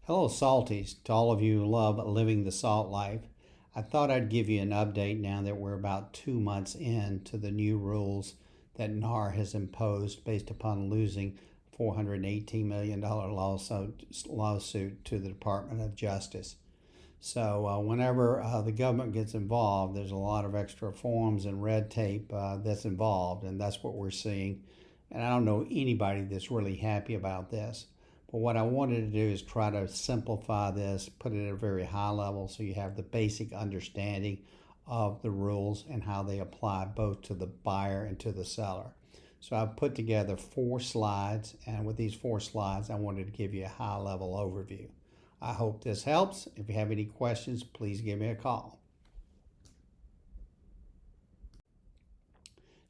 Hello, Salties. To all of you who love living the salt life, I thought I'd give you an update now that we're about 2 months into the new rules that NAR has imposed based upon losing $418 million lawsuit to the Department of Justice. So whenever the government gets involved, there's a lot of extra forms and red tape that's involved, and that's what we're seeing. And I don't know anybody that's really happy about this. But what I wanted to do is try to simplify this, put it at a very high level so you have the basic understanding of the rules and how they apply both to the buyer and to the seller. So I've put together 4 slides, and with these 4 slides, I wanted to give you a high-level overview. I hope this helps. If you have any questions, please give me a call.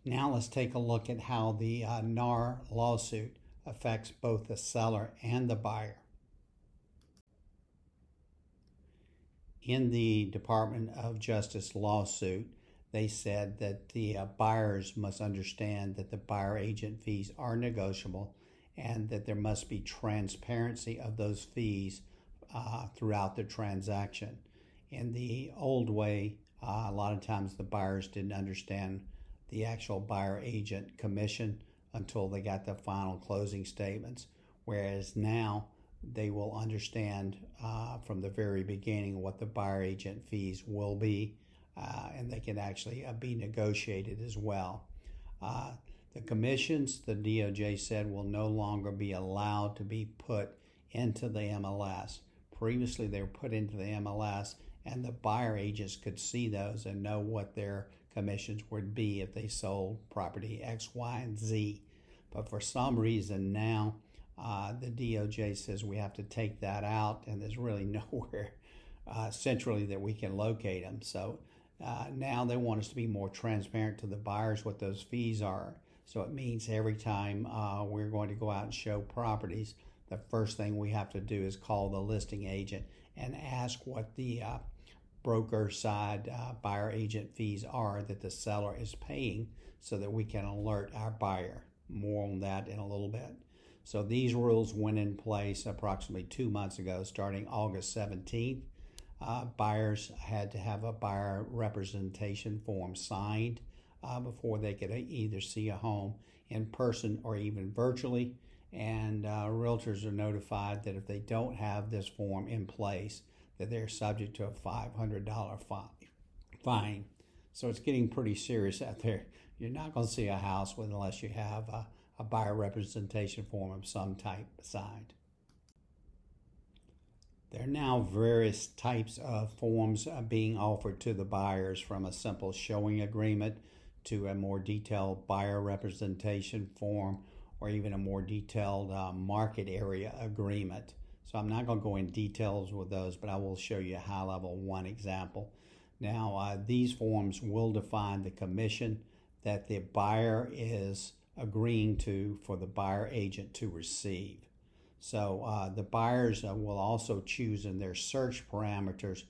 Now let's take a look at how the NAR lawsuit affects both the seller and the buyer. In the Department of Justice lawsuit, they said that the buyers must understand that the buyer agent fees are negotiable and that there must be transparency of those fees throughout the transaction. In the old way, a lot of times the buyers didn't understand the actual buyer agent commission until they got the final closing statements, whereas now they will understand from the very beginning what the buyer agent fees will be, and they can actually be negotiated as well. The commissions, the DOJ said, will no longer be allowed to be put into the MLS. Previously, they were put into the MLS, and the buyer agents could see those and know what their commissions would be if they sold property X, Y, and Z. But for some reason now, the DOJ says we have to take that out, and there's really nowhere centrally that we can locate them. So now they want us to be more transparent to the buyers what those fees are. So it means every time we're going to go out and show properties, the first thing we have to do is call the listing agent and ask what the broker side buyer agent fees are that the seller is paying so that we can alert our buyer. More on that in a little bit. So these rules went in place approximately 2 months ago, starting August 17th. Buyers had to have a buyer representation form signed before they could either see a home in person or even virtually. And realtors are notified that if they don't have this form in place, that they're subject to a $500 fine. So it's getting pretty serious out there. You're not going to see a house unless you have a buyer representation form of some type signed. There are now various types of forms being offered to the buyers, from a simple showing agreement to a more detailed buyer representation form, or even a more detailed market area agreement. So I'm not going to go in details with those, but I will show you a high level one example. Now these forms will define the commission that the buyer is agreeing to for the buyer agent to receive. So the buyers will also choose in their search parameters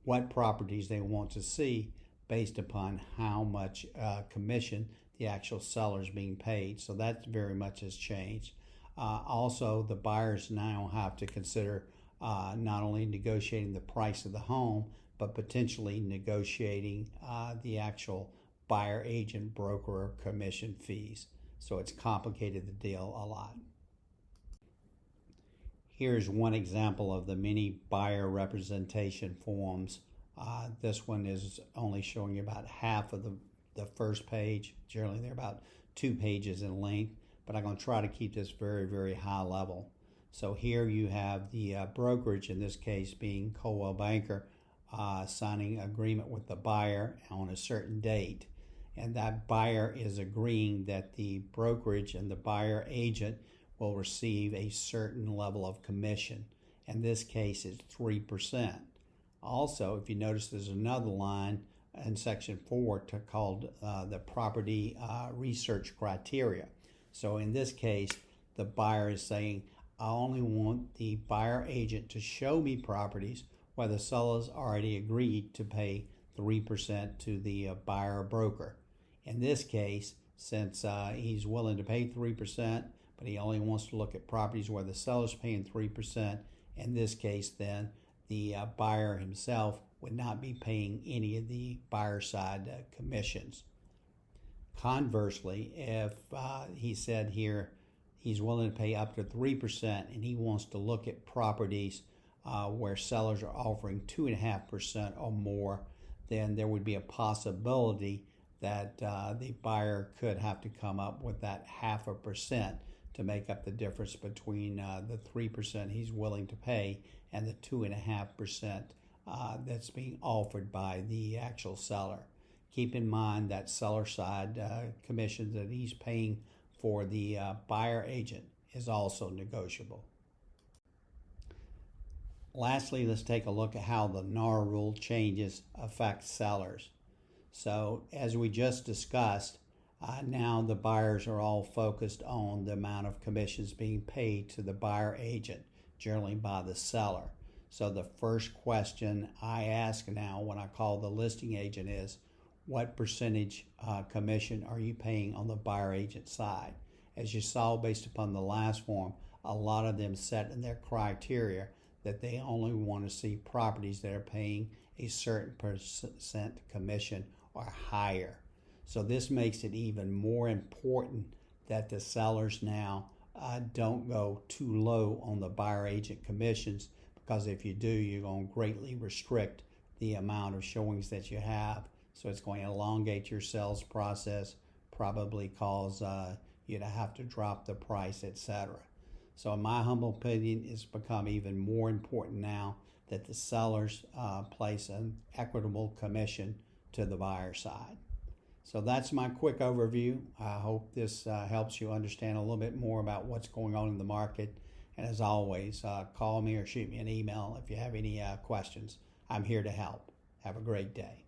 what properties they want to see based upon how much commission the actual seller is being paid. So that very much has changed. Also, the buyers now have to consider not only negotiating the price of the home, but potentially negotiating the actual buyer agent broker commission fees. So it's complicated the deal a lot. Here's one example of the many buyer representation forms. This one is only showing you about half of the first page. Generally they're about 2 pages in length, but I'm going to try to keep this very, very high level. So here you have the brokerage, in this case being Coldwell Banker, signing agreement with the buyer on a certain date. And that buyer is agreeing that the brokerage and the buyer agent will receive a certain level of commission. In this case, it's 3%. Also, if you notice, there's another line in section 4 called the property research criteria. So in this case, the buyer is saying, I only want the buyer agent to show me properties where the seller's already agreed to pay 3% to the buyer broker. In this case, since he's willing to pay 3%, but he only wants to look at properties where the seller's paying 3%, In this case, then, the buyer himself would not be paying any of the buyer side commissions. Conversely, if he said here he's willing to pay up to 3% and he wants to look at properties where sellers are offering 2.5% or more, then there would be a possibility that the buyer could have to come up with that 0.5% to make up the difference between the 3% he's willing to pay and the 2.5% that's being offered by the actual seller. Keep in mind that seller side commission that he's paying for the buyer agent is also negotiable. Lastly, let's take a look at how the NAR rule changes affect sellers. So as we just discussed, now the buyers are all focused on the amount of commissions being paid to the buyer agent, generally by the seller. So the first question I ask now when I call the listing agent is, what percentage commission are you paying on the buyer agent side? As you saw based upon the last form, a lot of them set in their criteria that they only want to see properties that are paying a certain percent commission or higher. So this makes it even more important that the sellers now don't go too low on the buyer agent commissions, because if you do, you're going to greatly restrict the amount of showings that you have. So it's going to elongate your sales process, probably cause you to have to drop the price, etc. So in my humble opinion, it's become even more important now that the sellers place an equitable commission to the buyer side. So that's my quick overview. I hope this helps you understand a little bit more about what's going on in the market. And as always, call me or shoot me an email if you have any questions. I'm here to help. Have a great day.